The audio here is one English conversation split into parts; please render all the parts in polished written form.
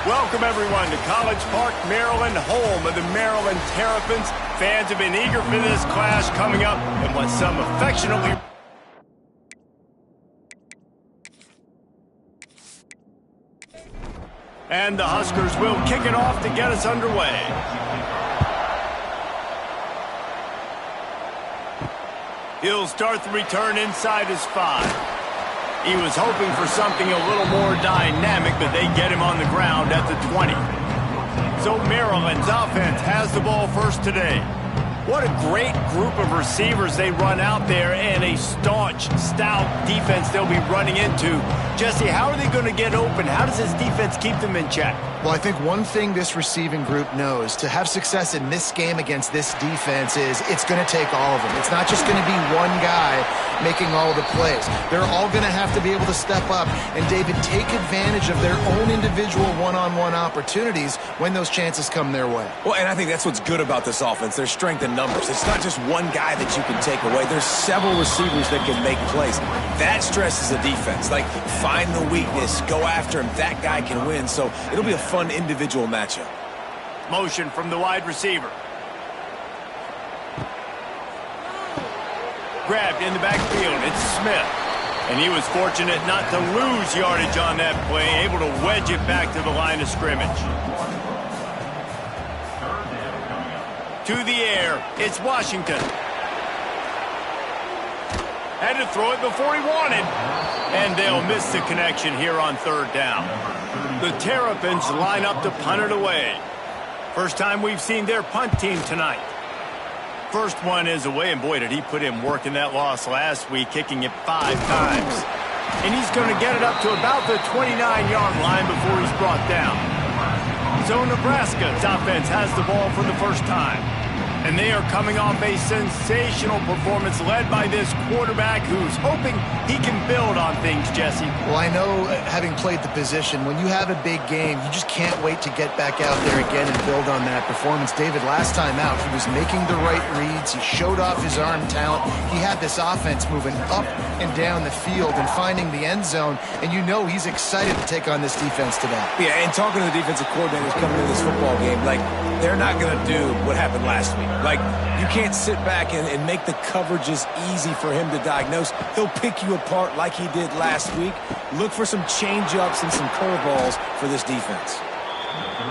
Welcome, everyone, to College Park, Maryland, home of the Maryland Terrapins. Fans have been eager for this clash coming up and what some affectionately... And the Huskers will kick it off to get us underway. He'll start the return inside his 5. He was hoping for something a little more dynamic, but they get him on the ground at the 20. So Maryland's offense has the ball first today. What a great group of receivers they run out there, and a staunch, stout defense they'll be running into. Jesse, how are they going to get open? How does this defense keep them in check? Well, I think one thing this receiving group knows to have success in this game against this defense is it's going to take all of them. It's not just going to be one guy making all the plays. They're all going to have to be able to step up and, David, take advantage of their own individual one-on-one opportunities when those chances come their way. Well, and I think that's what's good about this offense. There's strength in numbers. It's not just one guy that you can take away. There's several receivers that can make plays. That stresses the defense. Like, find the weakness, go after him. That guy can win. So it'll be a fun individual matchup. Motion from the wide receiver. Grabbed in the backfield. It's Smith. And he was fortunate not to lose yardage on that play, able to wedge it back to the line of scrimmage. To the air, it's Washington. Had to throw it before he wanted. And they'll miss the connection here on third down. The Terrapins line up to punt it away. First time we've seen their punt team tonight. First one is away, and boy, did he put in work in that loss last week, kicking it 5 times. And he's going to get it up to about the 29-yard line before he's brought down. So Nebraska's offense has the ball for the first time. And they are coming off a sensational performance led by this quarterback who's hoping he can build on things, Jesse. Well, I know, having played the position, when you have a big game, you just can't wait to get back out there again and build on that performance. David, last time out, he was making the right reads. He showed off his arm talent. He had this offense moving up and down the field and finding the end zone. And you know he's excited to take on this defense today. Yeah, and talking to the defensive coordinators coming into this football game, like, they're not going to do what happened last week. Like, you can't sit back and make the coverages easy for him to diagnose. He'll pick you apart like he did last week. Look for some change-ups and some curveballs for this defense.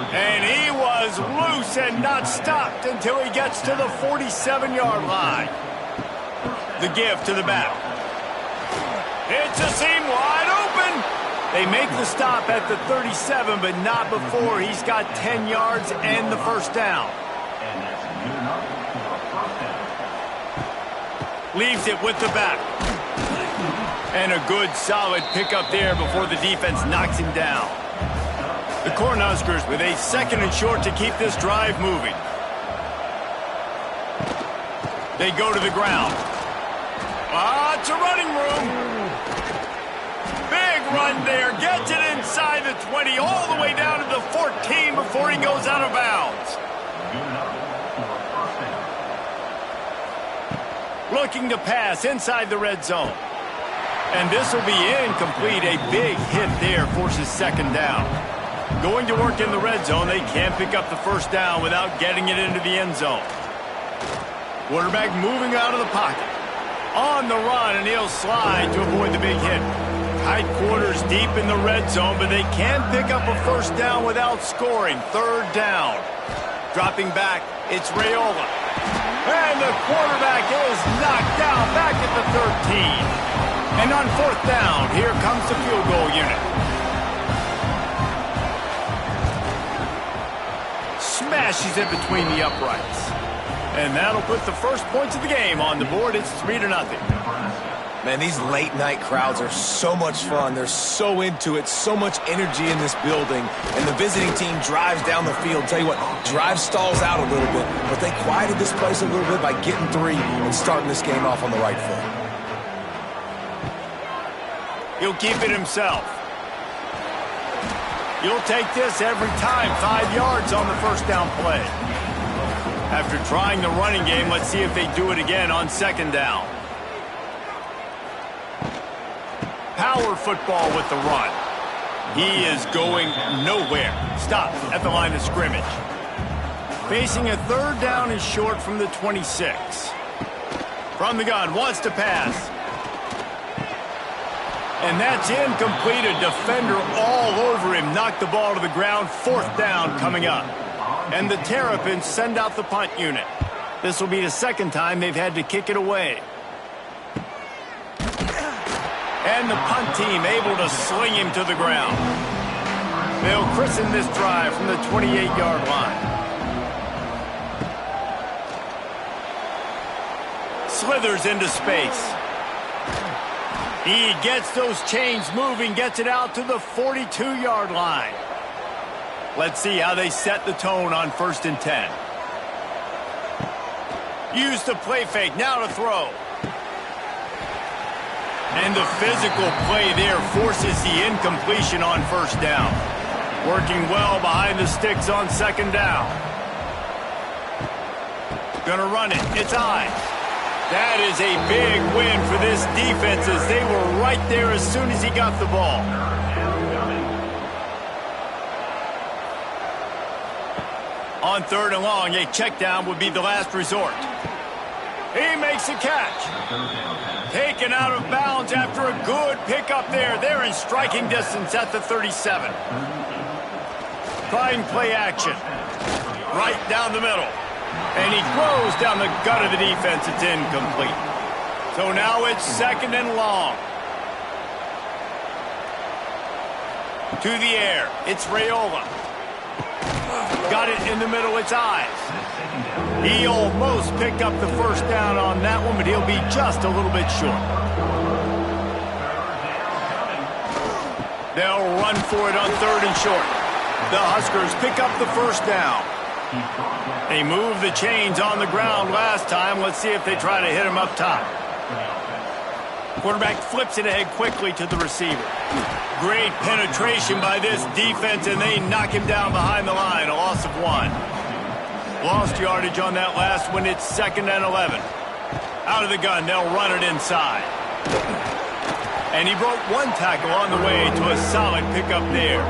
And he was loose and not stopped until he gets to the 47-yard line. The give to the back. It's a seam wide open. They make the stop at the 37, but not before he's got 10 yards and the first down. Leaves it with the back. And a good, solid pickup there before the defense knocks him down. The Cornhuskers with a 2nd and short to keep this drive moving. They go to the ground. It's a running room. Big run there. Gets it inside the 20, all the way down to the 14 before he goes out of bounds. Looking to pass inside the red zone. And this will be incomplete. A big hit there forces 2nd down. Going to work in the red zone. They can't pick up the first down without getting it into the end zone. Quarterback moving out of the pocket. On the run, and he'll slide to avoid the big hit. Tight quarters deep in the red zone, but they can pick up a first down without scoring. 3rd down. Dropping back, it's Raiola. And the quarterback is knocked down back at the 13. And on 4th down, here comes the field goal unit. Smashes it between the uprights. And that'll put the first points of the game on the board. It's 3-0. Man, these late-night crowds are so much fun. They're so into it, so much energy in this building. And the visiting team drives down the field. Tell you what, drive stalls out a little bit, but they quieted this place a little bit by getting 3 and starting this game off on the right foot. He'll keep it himself. You'll take this every time. 5 yards on the first down play. After trying the running game, let's see if they do it again on 2nd down. Power football with the run. He is going nowhere. Stop at the line of scrimmage. Facing a third down and short from the 26. From the gun, wants to pass. And that's incomplete. A defender all over him. Knocked the ball to the ground. Fourth down coming up. And the Terrapins send out the punt unit. This will be the second time they've had to kick it away. And the punt team able to sling him to the ground. They'll christen this drive from the 28-yard line. Slithers into space. He gets those chains moving, gets it out to the 42-yard line. Let's see how they set the tone on 1st and 10. Use the play fake, now to throw. And the physical play there forces the incompletion on 1st down. Working well behind the sticks on 2nd down. Gonna run it, it's Ncaa. That is a big win for this defense as they were right there as soon as he got the ball. On 3rd and long, a check down would be the last resort. He makes a catch. Taken out of bounds after a good pickup there. They're in striking distance at the 37. Trying play action. Right down the middle. And he throws down the gut of the defense. It's incomplete. So now it's 2nd and long. To the air. It's Raiola. Got it in the middle. It's Ncaa. He almost picked up the 1st down on that one, but he'll be just a little bit short. They'll run for it on 3rd and short. The Huskers pick up the 1st down. They moved the chains on the ground last time. Let's see if they try to hit him up top. Quarterback flips it ahead quickly to the receiver. Great penetration by this defense, and they knock him down behind the line. A loss of 1. Lost yardage on that last one. It's 2nd and 11. Out of the gun, they'll run it inside. And he broke 1 tackle on the way to a solid pickup there.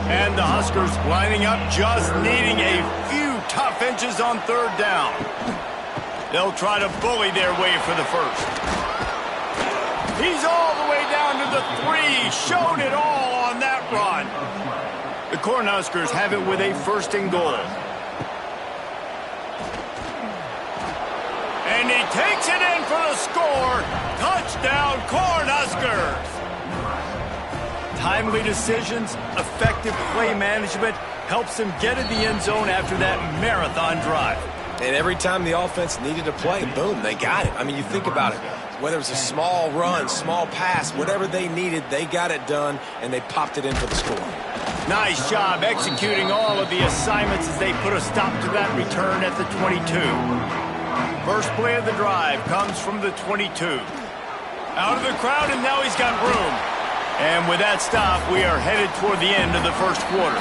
And the Huskers lining up, just needing a few tough inches on 3rd down. They'll try to bully their way for the 1st. He's all the way down to the 3. Showed it all on that run. The Cornhuskers have it with a 1st and goal. And he takes it in for the score. Touchdown, Cornhuskers. Timely decisions, effective play management helps them get in the end zone after that marathon drive. And every time the offense needed a play, boom, they got it. I mean, you think about it. Whether it was a small run, small pass, whatever they needed, they got it done, and they popped it in for the score. Nice job executing all of the assignments as they put a stop to that return at the 22. First play of the drive comes from the 22. Out of the crowd, and now he's got room. And with that stop, we are headed toward the end of the 1st quarter.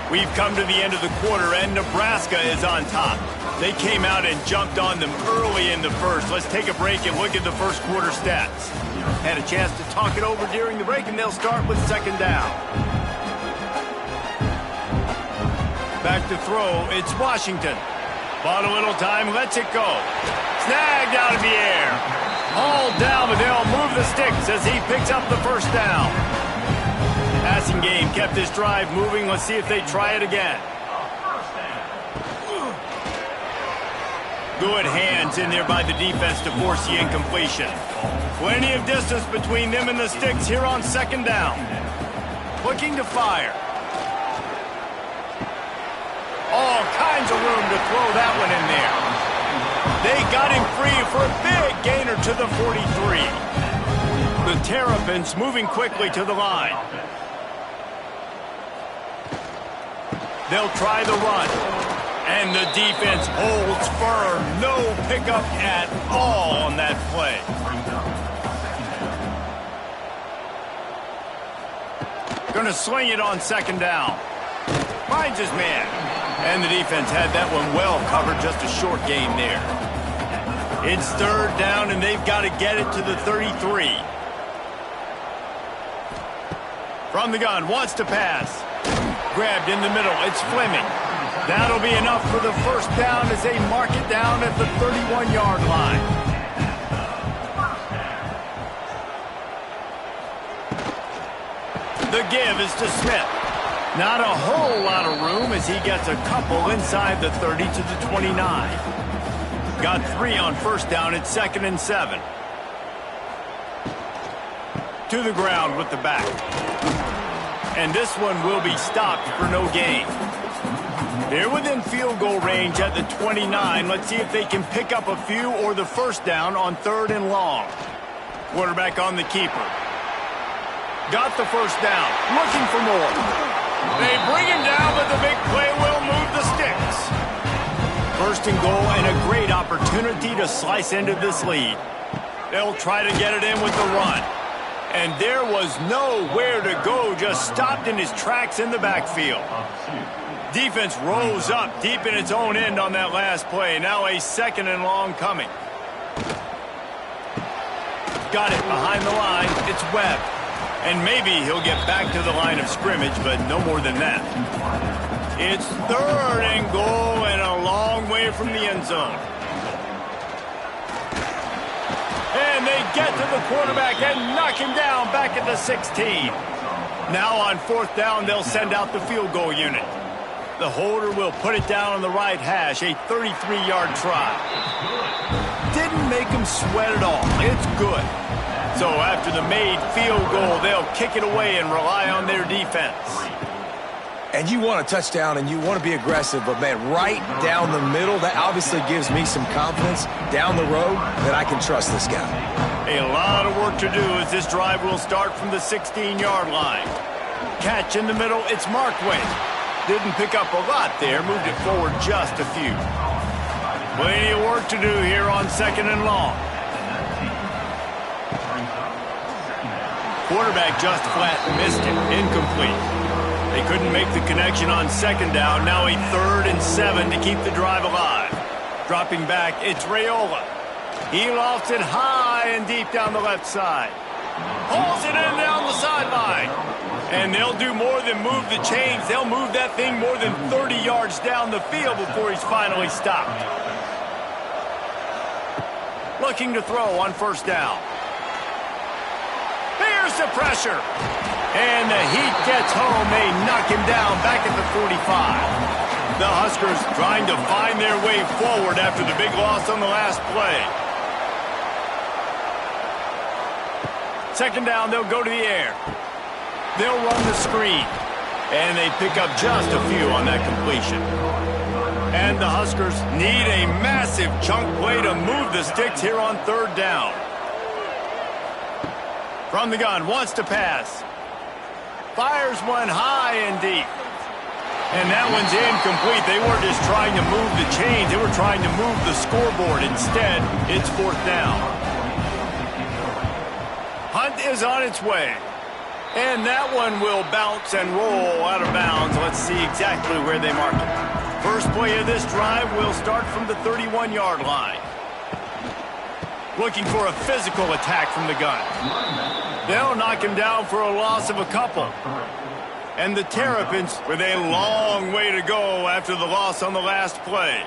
We've come to the end of the quarter, and Nebraska is on top. They came out and jumped on them early in the 1st. Let's take a break and look at the 1st quarter stats. Had a chance to talk it over during the break, and they'll start with 2nd down. Back to throw, it's Washington. Bought a little time, lets it go. Snagged out of the air. Hauled down, but they'll move the sticks as he picks up the 1st down. Passing game kept this drive moving. Let's see if they try it again. Good hands in there by the defense to force the incompletion. Plenty of distance between them and the sticks here on 2nd down. Looking to fire. All kinds of room to throw that one in there. They got him free for a big gainer to the 43. The Terrapins moving quickly to the line. They'll try the run. And the defense holds firm. No pickup at all on that play. Gonna sling it on 2nd down. Finds his man. And the defense had that one well covered. Just a short game there. It's 3rd down, and they've got to get it to the 33. From the gun, wants to pass. Grabbed in the middle, it's Fleming. That'll be enough for the first down as they mark it down at the 31-yard line. The give is to Smith. Not a whole lot of room as he gets a couple inside the 30 to the 29. Got 3 on first down at 2nd and 7. To the ground with the back. And this one will be stopped for no gain. They're within field goal range at the 29. Let's see if they can pick up a few or the first down on 3rd and long. Quarterback on the keeper. Got the first down. Looking for more. They bring him down, but the big play will move the sticks. 1st and goal and a great opportunity to slice into this lead. They'll try to get it in with the run. And there was nowhere to go, just stopped in his tracks in the backfield. Defense rose up deep in its own end on that last play. Now a 2nd and long coming. Got it behind the line. It's Webb. And maybe he'll get back to the line of scrimmage, but no more than that. It's 3rd and goal and a long way from the end zone. And they get to the quarterback and knock him down back at the 16. Now on 4th down, they'll send out the field goal unit. The holder will put it down on the right hash, a 33-yard try. Didn't make him sweat at all. It's good. So after the made field goal, they'll kick it away and rely on their defense. And you want a touchdown and you want to be aggressive, but, man, right down the middle, that obviously gives me some confidence down the road that I can trust this guy. A lot of work to do as this drive will start from the 16-yard line. Catch in the middle, it's Markway. Didn't pick up a lot there, moved it forward just a few. Plenty of work to do here on 2nd and long. Quarterback just flat missed it, incomplete. They couldn't make the connection on 2nd down. Now a 3rd and 7 to keep the drive alive. Dropping back, it's Raiola. He lofts it high and deep down the left side. Hauls it in down the sideline. And they'll do more than move the chains. They'll move that thing more than 30 yards down the field before he's finally stopped. Looking to throw on 1st down. Here's the pressure. And the heat gets home. They knock him down back at the 45. The Huskers trying to find their way forward after the big loss on the last play. 2nd down, they'll go to the air. They'll run the screen. And they pick up just a few on that completion. And the Huskers need a massive chunk play to move the sticks here on 3rd down. From the gun, wants to pass. Fires one high and deep. And that one's incomplete. They weren't just trying to move the chains. They were trying to move the scoreboard. Instead, it's 4th down. Hunt is on its way. And that one will bounce and roll out of bounds. Let's see exactly where they mark it. First play of this drive will start from the 31-yard line. Looking for a physical attack from the gun. They'll knock him down for a loss of a couple. And the Terrapins with a long way to go after the loss on the last play.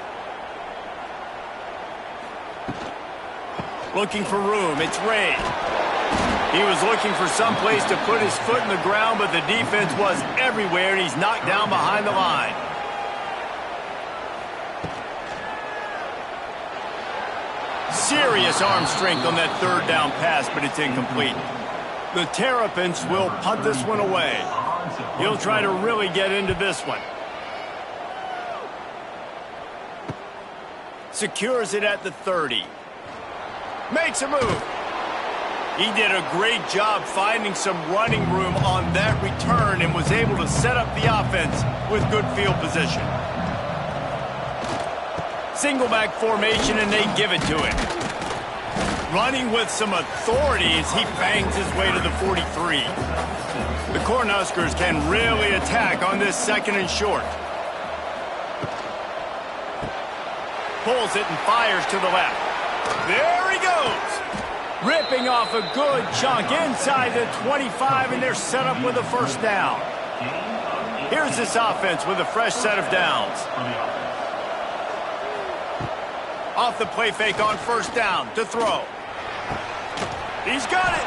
Looking for room, it's Ray. He was looking for some place to put his foot in the ground, but the defense was everywhere, and he's knocked down behind the line. Serious arm strength on that 3rd down pass, but it's incomplete. The Terrapins will punt this one away. He'll try to really get into this one. Secures it at the 30. Makes a move. He did a great job finding some running room on that return and was able to set up the offense with good field position. Single back formation, and they give it to him. Running with some authority as he bangs his way to the 43. The Cornhuskers can really attack on this 2nd and short. Pulls it and fires to the left. There he goes. Ripping off a good chunk inside the 25, and they're set up with a first down. Here's this offense with a fresh set of downs. Off the play fake on first down to throw. He's got it.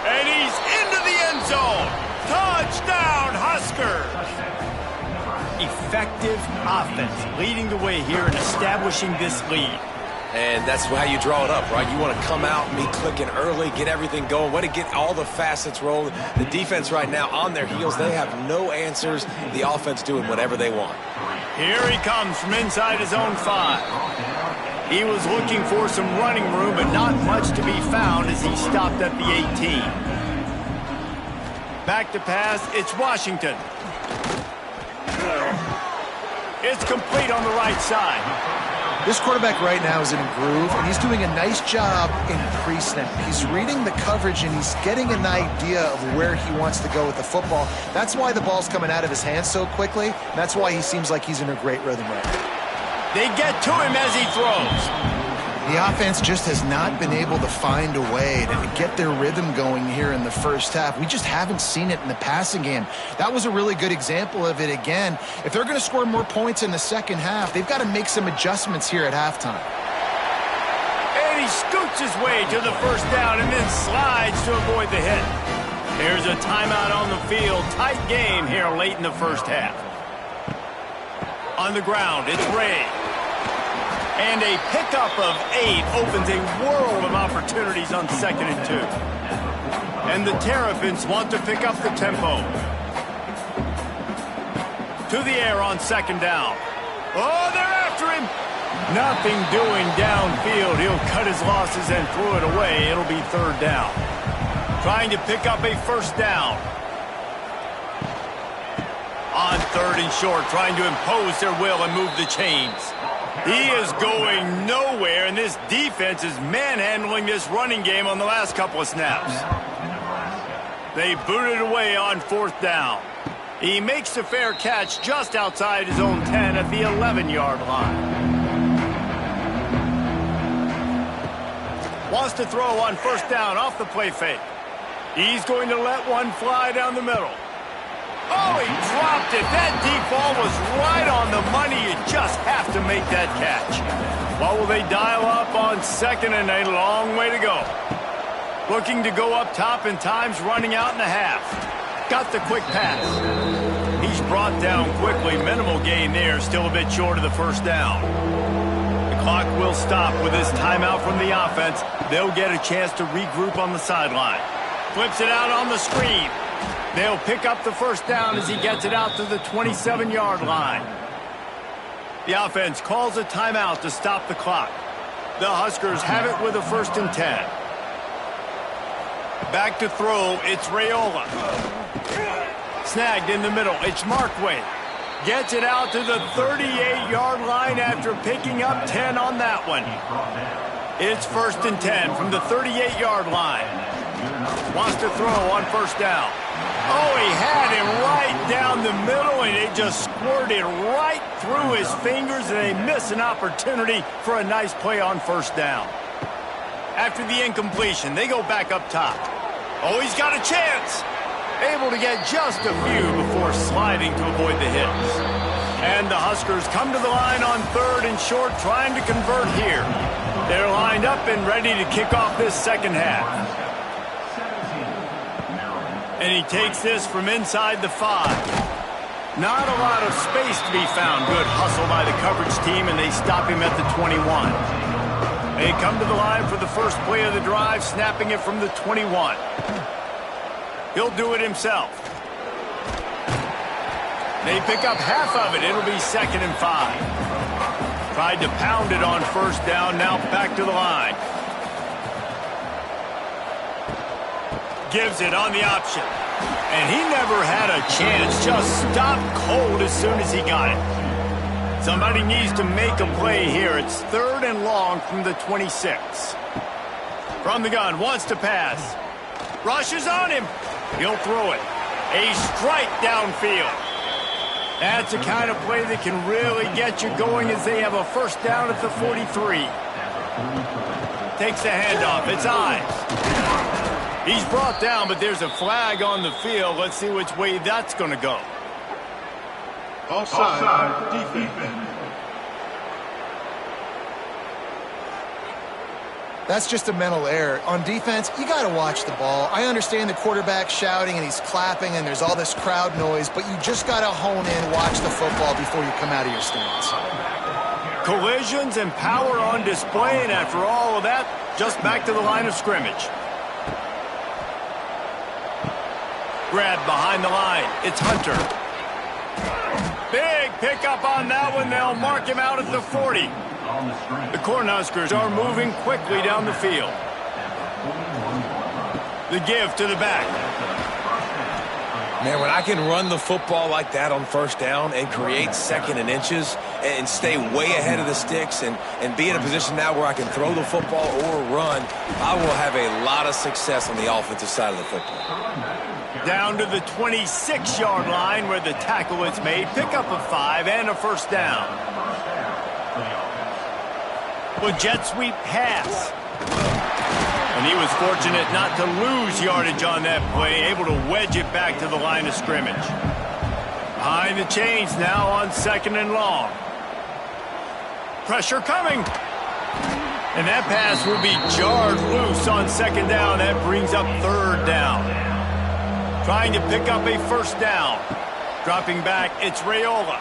And he's into the end zone. Touchdown, Huskers. Effective offense leading the way here and establishing this lead. And that's how you draw it up, right? You want to come out and be clicking early, get everything going, want to get all the facets rolling. The defense right now on their heels, they have no answers. The offense doing whatever they want. Here he comes from inside his own 5. He was looking for some running room, but not much to be found as he stopped at the 18. Back to pass, it's Washington. It's complete on the right side. This quarterback right now is in a groove, and he's doing a nice job in pre-snap. He's reading the coverage, and he's getting an idea of where he wants to go with the football. That's why the ball's coming out of his hands so quickly. That's why he seems like he's in a great rhythm right now. They get to him as he throws. The offense just has not been able to find a way to get their rhythm going here in the first half. We just haven't seen it in the passing game. That was a really good example of it again. If they're going to score more points in the second half, they've got to make some adjustments here at halftime. And he scoots his way to the first down and then slides to avoid the hit. There's a timeout on the field. Tight game here late in the first half. On the ground, it's Ray. And a pickup of 8 opens a world of opportunities on 2nd and 2. And the Terrapins want to pick up the tempo. To the air on 2nd down. Oh, they're after him. Nothing doing downfield. He'll cut his losses and throw it away. It'll be 3rd down. Trying to pick up a first down. On 3rd and short, trying to impose their will and move the chains. He is going nowhere, and this defense is manhandling this running game on the last couple of snaps. They boot it away on 4th down. He makes the fair catch just outside his own 10 at the 11-yard line. Wants to throw on 1st down off the play fake. He's going to let one fly down the middle. Oh, he dropped it. That deep ball was right on the money. You just have to make that catch. What will they dial up on 2nd and a long way to go? Looking to go up top, and time's running out in the half. Got the quick pass. He's brought down quickly. Minimal gain there. Still a bit short of the first down. The clock will stop with this timeout from the offense. They'll get a chance to regroup on the sideline. Flips it out on the screen. They'll pick up the first down as he gets it out to the 27-yard line. The offense calls a timeout to stop the clock. The Huskers have it with a 1st and 10. Back to throw, it's Raiola. Snagged in the middle, it's Markway. Gets it out to the 38-yard line after picking up 10 on that one. It's 1st and 10 from the 38-yard line. Wants to throw on 1st down. Oh, he had him right down the middle, and it just squirted right through his fingers, and they miss an opportunity for a nice play on 1st down. After the incompletion, they go back up top. Oh, he's got a chance. Able to get just a few before sliding to avoid the hits. And the Huskers come to the line on 3rd and short, trying to convert here. They're lined up and ready to kick off this second half. And he takes this from inside the 5. Not a lot of space to be found. Good hustle by the coverage team, and they stop him at the 21. They come to the line for the first play of the drive, snapping it from the 21. He'll do it himself. They pick up half of it. It'll be 2nd and 5. Tried to pound it on 1st down, now back to the line. Gives it on the option. And he never had a chance. Just stopped cold as soon as he got it. Somebody needs to make a play here. It's 3rd and long from the 26. From the gun, wants to pass. Rushes on him. He'll throw it. A strike downfield. That's the kind of play that can really get you going as they have a 1st down at the 43. takes the handoff. It's eyes. He's brought down, but there's a flag on the field. Let's see which way that's going to go. Offside, defense. That's just a mental error. On defense, you got to watch the ball. I understand the quarterback shouting and he's clapping and there's all this crowd noise, but you just got to hone in, watch the football before you come out of your stance. Collisions and power on display, and after all of that, just back to the line of scrimmage. Grab behind the line. It's Hunter. Big pickup on that one. They'll mark him out at the 40. The Cornhuskers are moving quickly down the field. The give to the back. Man, when I can run the football like that on first down and create second and inches and stay way ahead of the sticks and be in a position now where I can throw the football or run, I will have a lot of success on the offensive side of the football. Down to the 26-yard line where the tackle is made. Pick up a 5 and a first down. With jet sweep pass. And he was fortunate not to lose yardage on that play, able to wedge it back to the line of scrimmage. Behind the chains now on 2nd and long. Pressure coming. And that pass will be jarred loose on 2nd down. That brings up 3rd down. Trying to pick up a first down. Dropping back, it's Raiola.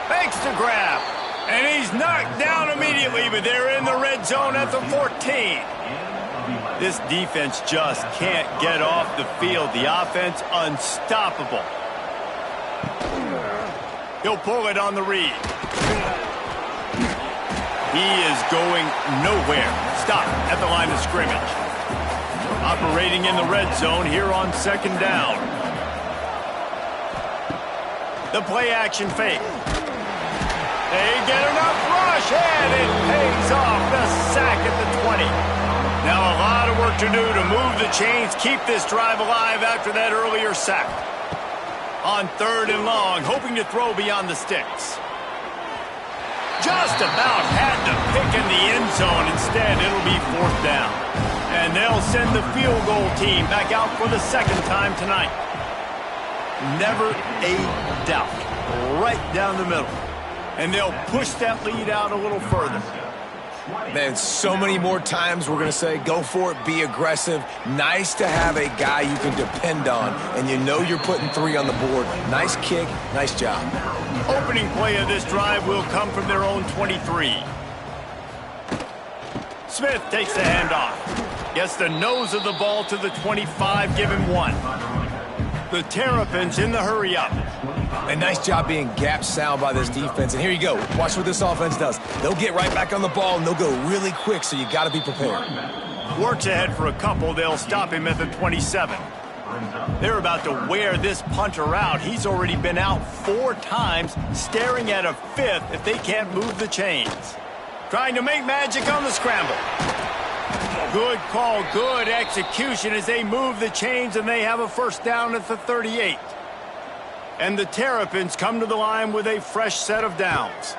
Fakes to grab. And he's knocked down immediately, but they're in the red zone at the 14. This defense just can't get off the field. The offense unstoppable. He'll pull it on the read. He is going nowhere. Stop at the line of scrimmage. Operating in the red zone here on 2nd down. The play action fake. They get enough rush, and it pays off. The sack at the 20. Now a lot of work to do to move the chains, keep this drive alive after that earlier sack. On 3rd and long, hoping to throw beyond the sticks. Just about had to pick in the end zone. Instead, it'll be 4th down. And they'll send the field goal team back out for the 2nd time tonight. Never a doubt. Right down the middle. And they'll push that lead out a little further. Man, so many more times we're going to say, go for it, be aggressive. Nice to have a guy you can depend on, and you know you're putting 3 on the board. Nice kick, nice job. Opening play of this drive will come from their own 23. Smith takes the handoff. Gets the nose of the ball to the 25, give him 1. The Terrapins in the hurry-up. A nice job being gap sound by this defense. And here you go. Watch what this offense does. They'll get right back on the ball, and they'll go really quick, so you got to be prepared. Works ahead for a couple. They'll stop him at the 27. They're about to wear this punter out. He's already been out 4 times, staring at a 5th if they can't move the chains. Trying to make magic on the scramble. Good call, good execution as they move the chains, and they have a first down at the 38. And the Terrapins come to the line with a fresh set of downs.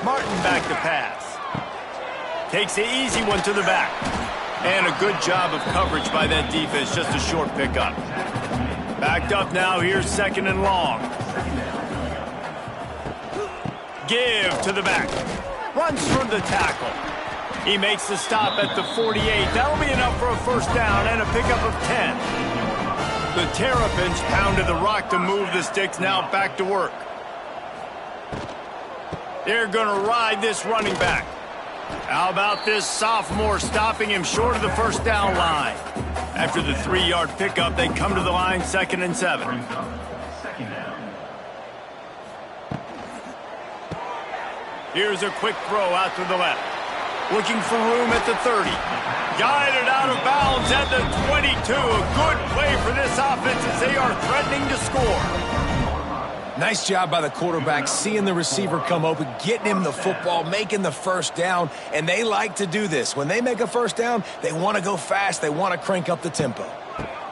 Martin back to pass. Takes the easy one to the back. And a good job of coverage by that defense, just a short pickup. Backed up now, here's 2nd and long. Give to the back. Runs through the tackle. He makes the stop at the 48. That'll be enough for a first down and a pickup of 10. The Terrapins pounded the rock to move the sticks, now back to work. They're going to ride this running back. How about this sophomore stopping him short of the first down line? After the 3-yard pickup, they come to the line 2nd and 7. Here's a quick throw out to the left. Looking for room at the 30. Guided out of bounds at the 22. A good play for this offense as they are threatening to score. Nice job by the quarterback, seeing the receiver come open, getting him the football, making the first down, and they like to do this. When they make a first down, they want to go fast. They want to crank up the tempo.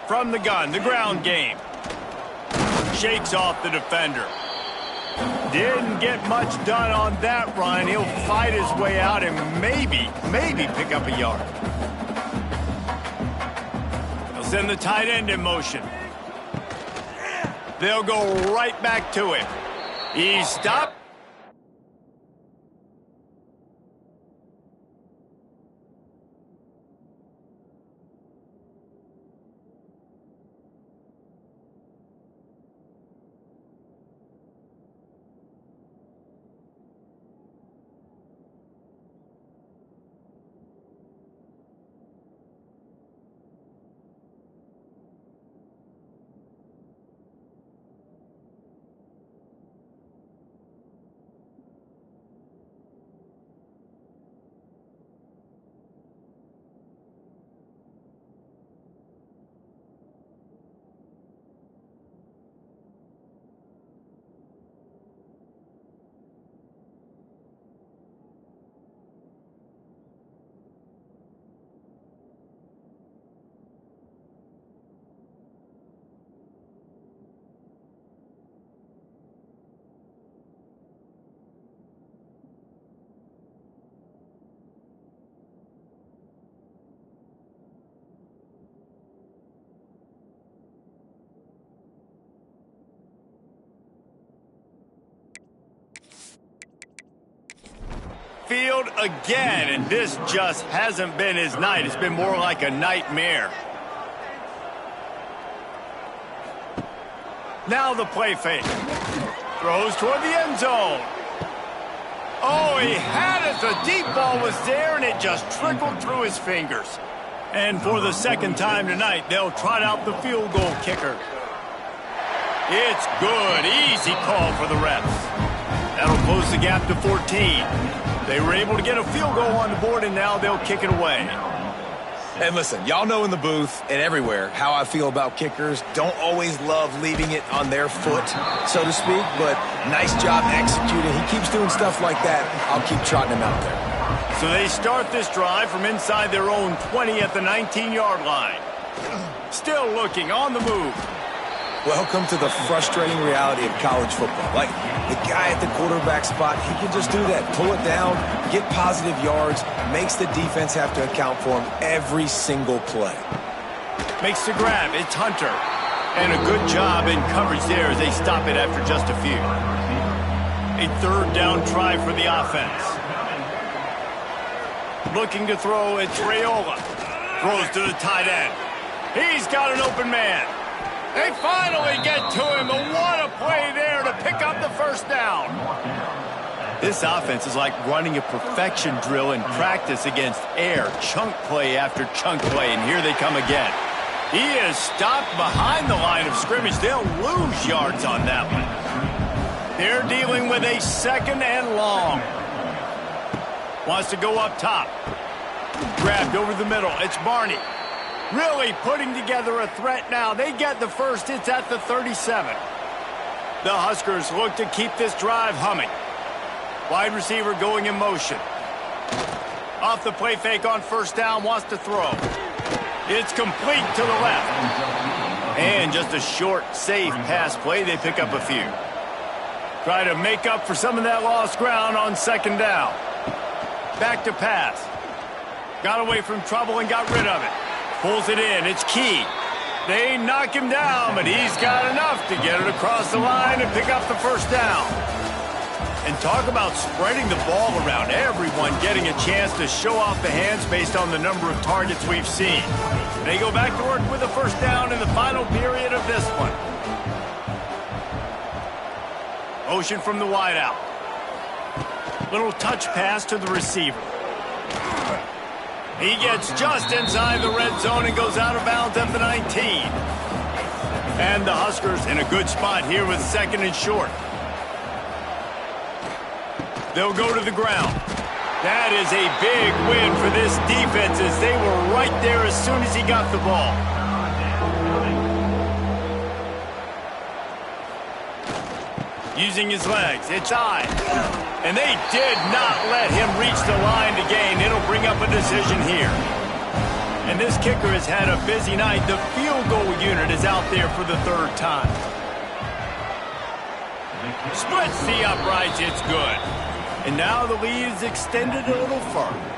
From the gun, the ground game. Shakes off the defender. Didn't get much done on that run. He'll fight his way out and maybe pick up a yard. They'll send the tight end in motion. They'll go right back to him. He stopped. Field again, and this just hasn't been his night. It's been more like a nightmare. Now the play fake. Throws toward the end zone. Oh, he had it. The deep ball was there, and it just trickled through his fingers. And for the second time tonight, they'll trot out the field goal kicker. It's good. Easy call for the refs. That'll close the gap to 14. They were able to get a field goal on the board, and now they'll kick it away. And listen, y'all know in the booth and everywhere how I feel about kickers. Don't always love leaving it on their foot, so to speak, but nice job executing. He keeps doing stuff like that. I'll keep trotting him out there. So they start this drive from inside their own 20 at the 19-yard line. Still looking, on the move. Welcome to the frustrating reality of college football. Like, the guy at the quarterback spot, he can just do that. Pull it down, get positive yards, makes the defense have to account for him every single play. Makes the grab. It's Hunter. And a good job in coverage there as they stop it after just a few. A third down try for the offense. Looking to throw, it's Raiola. Throws to the tight end. He's got an open man. They finally get to him, and what a play there to pick up the first down. This offense is like running a perfection drill in practice against air, chunk play after chunk play, and here they come again. He is stopped behind the line of scrimmage. They'll lose yards on that one. They're dealing with a second and long. Wants to go up top. Grabbed over the middle. It's Barney. Really putting together a threat now. They get the first. It's at the 37. The Huskers look to keep this drive humming. Wide receiver going in motion. Off the play fake on first down, wants to throw. It's complete to the left. And just a short, safe pass play. They pick up a few. Try to make up for some of that lost ground on second down. Back to pass. Got away from trouble and got rid of it. Pulls it in. It's Key. They knock him down, but he's got enough to get it across the line and pick up the first down. And talk about spreading the ball around. Everyone getting a chance to show off the hands based on the number of targets we've seen. They go back to work with a first down in the final period of this one. Motion from the wideout. Little touch pass to the receiver. He gets just inside the red zone and goes out of bounds at the 19. And the Huskers in a good spot here with second and short. They'll go to the ground. That is a big win for this defense as they were right there as soon as he got the ball. Using his legs, it's high. And they did not let him reach the line to gain. It'll bring up a decision here. And this kicker has had a busy night. The field goal unit is out there for the third time. Splits the uprights, it's good. And now the lead is extended a little further.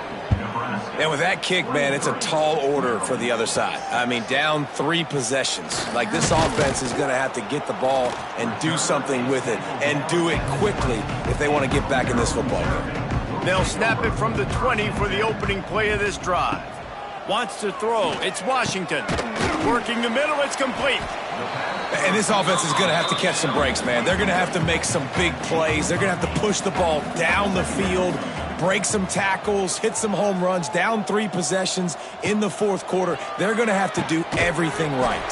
And with that kick, man, it's a tall order for the other side. I mean, down 3 possessions. Like, this offense is going to have to get the ball and do something with it, and do it quickly if they want to get back in this football game. They'll snap it from the 20 for the opening play of this drive. Wants to throw. It's Washington. Working the middle. It's complete. And this offense is going to have to catch some breaks, man. They're going to have to make some big plays. They're going to have to push the ball down the field, break some tackles, hit some home runs, down 3 possessions in the fourth quarter. They're going to have to do everything right.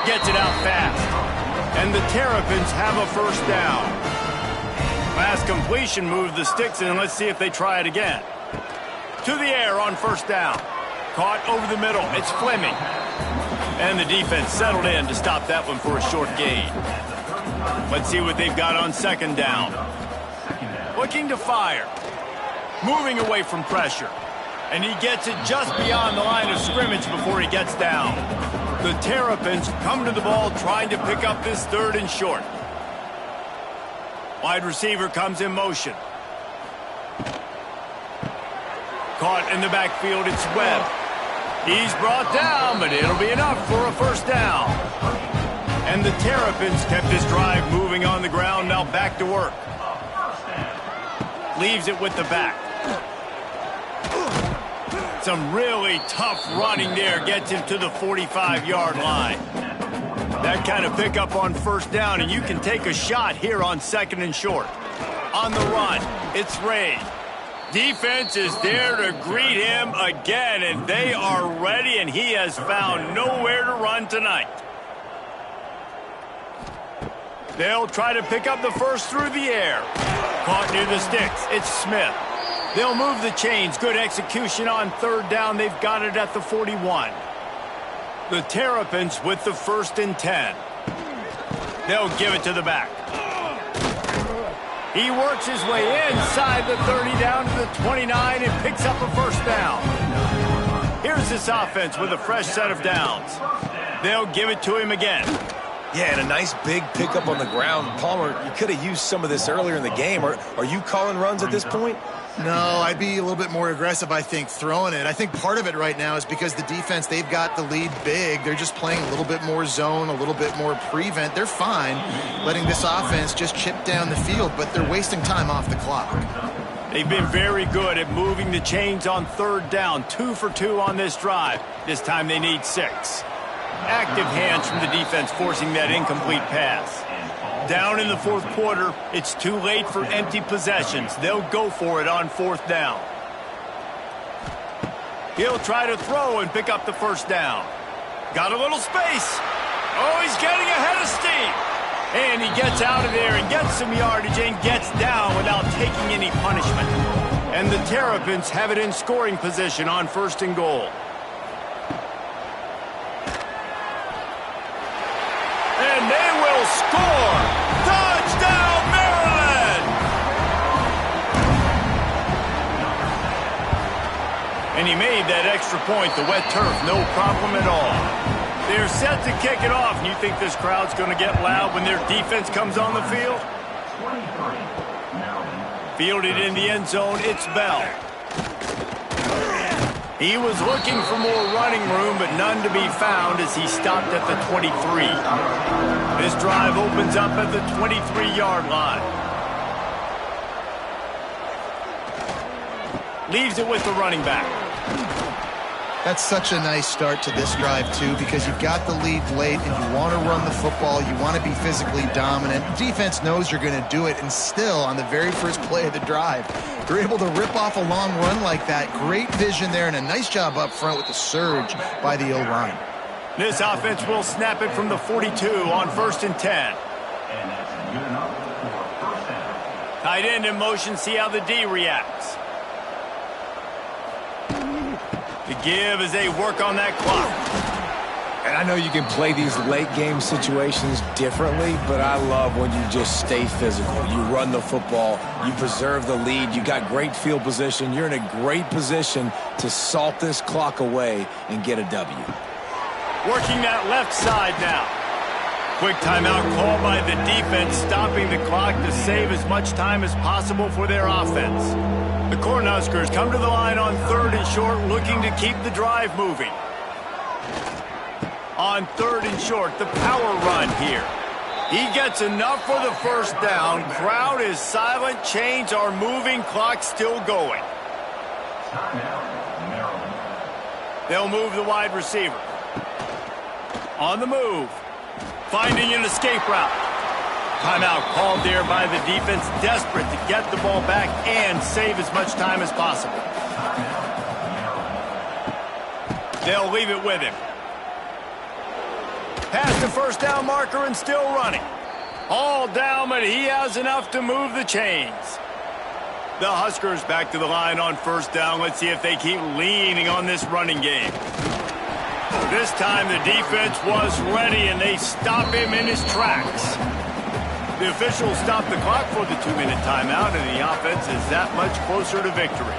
Gets it out fast. And the Terrapins have a first down. Last completion moved the sticks in. Let's see if they try it again. To the air on first down. Caught over the middle. It's Fleming. And the defense settled in to stop that one for a short gain. Let's see what they've got on second down. Looking to fire. Moving away from pressure. And he gets it just beyond the line of scrimmage before he gets down. The Terrapins come to the ball trying to pick up this third and short. Wide receiver comes in motion. Caught in the backfield, it's Webb. He's brought down, but it'll be enough for a first down. And the Terrapins kept this drive moving on the ground, now back to work. Leaves it with the back. Some really tough running there gets him to the 45-yard line. That kind of pickup on first down, and you can take a shot here on second and short. On the run, it's Ray. Defense is there to greet him again, and they are ready, and he has found nowhere to run tonight. They'll try to pick up the first through the air. Caught near the sticks. It's Smith. They'll move the chains. Good execution on third down. They've got it at the 41. The Terrapins with the 1st and 10. They'll give it to the back. He works his way inside the 30 down to the 29 and picks up a first down. Here's this offense with a fresh set of downs. They'll give it to him again. Yeah, and a nice big pickup on the ground. Palmer, you could have used some of this earlier in the game. Are you calling runs at this point? No, I'd be a little bit more aggressive, I think, throwing it. I think part of it right now is because the defense, they've got the lead big. They're just playing a little bit more zone, a little bit more prevent. They're fine letting this offense just chip down the field, but they're wasting time off the clock. They've been very good at moving the chains on third down. 2 for 2 on this drive. This time they need 6. Active hands from the defense forcing that incomplete pass. Down in the fourth quarter, it's too late for empty possessions. They'll go for it on fourth down. He'll try to throw and pick up the first down. Got a little space. Oh, he's getting ahead of steam. And he gets out of there and gets some yardage and gets down without taking any punishment. And the Terrapins have it in scoring position on 1st and goal. And they will score. Touchdown, Maryland! And he made that extra point, the wet turf, no problem at all. They're set to kick it off, and you think this crowd's going to get loud when their defense comes on the field? Fielded in the end zone, it's Bell. He was looking for more running room, but none to be found as he stopped at the 23. This drive opens up at the 23-yard line. Leaves it with the running back. That's such a nice start to this drive, too, because you've got the lead late and you want to run the football. You want to be physically dominant. Defense knows you're going to do it, and still, on the very first play of the drive, you're able to rip off a long run like that. Great vision there, and a nice job up front with the surge by the O-line. This offense will snap it from the 42 on 1st and 10. Tight end in motion, see how the D reacts. The give as they work on that clock. And I know you can play these late game situations differently, but I love when you just stay physical. You run the football, you preserve the lead, you got great field position, you're in a great position to salt this clock away and get a W. Working that left side now. Quick timeout called by the defense, stopping the clock to save as much time as possible for their offense. The Cornhuskers come to the line on 3rd and short, looking to keep the drive moving. On 3rd and short, the power run here. He gets enough for the first down. Crowd is silent. Chains are moving. Clock still going. They'll move the wide receiver. On the move. Finding an escape route. Timeout called there by the defense, desperate to get the ball back and save as much time as possible. They'll leave it with him. Past the first down marker and still running. All down, but he has enough to move the chains. The Huskers back to the line on 1st down. Let's see if they keep leaning on this running game. This time the defense was ready, and they stop him in his tracks. The officials stop the clock for the 2-minute timeout, and the offense is that much closer to victory.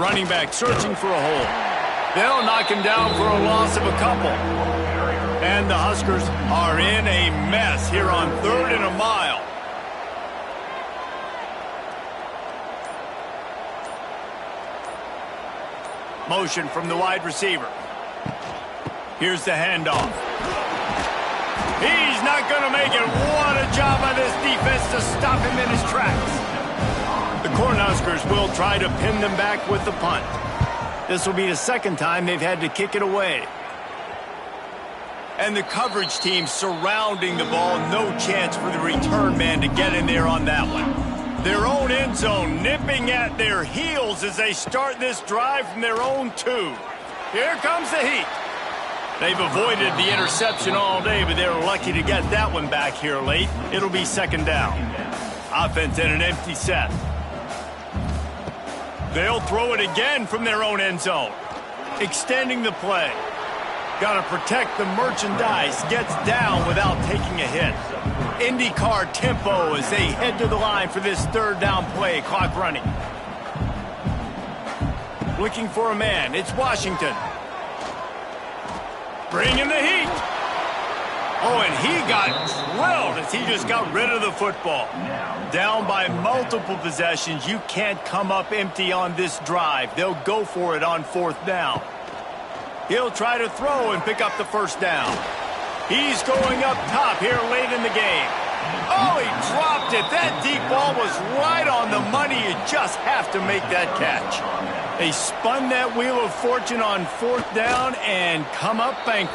Running back searching for a hole. They'll knock him down for a loss of a couple. And the Huskers are in a mess here on 3rd and a mile. Motion from the wide receiver. Here's the handoff. He's not going to make it. What a job by this defense to stop him in his tracks. The Cornhuskers will try to pin them back with the punt. This will be the 2nd time they've had to kick it away. And the coverage team surrounding the ball. No chance for the return man to get in there on that one. Their own end zone nipping at their heels as they start this drive from their own 2. Here comes the heat. They've avoided the interception all day, but they're lucky to get that one back here late. It'll be 2nd down. Offense in an empty set. They'll throw it again from their own end zone. Extending the play. Got to protect the merchandise. Gets down without taking a hit. IndyCar tempo as they head to the line for this 3rd down play. Clock running. Looking for a man. It's Washington. Bringing the heat. Oh, and he got drilled as he just got rid of the football. Down by multiple possessions. You can't come up empty on this drive. They'll go for it on 4th down. He'll try to throw and pick up the 1st down. He's going up top here late in the game. Oh, he dropped it. That deep ball was right on the money. You just have to make that catch. They spun that wheel of fortune on 4th down and come up bankrupt.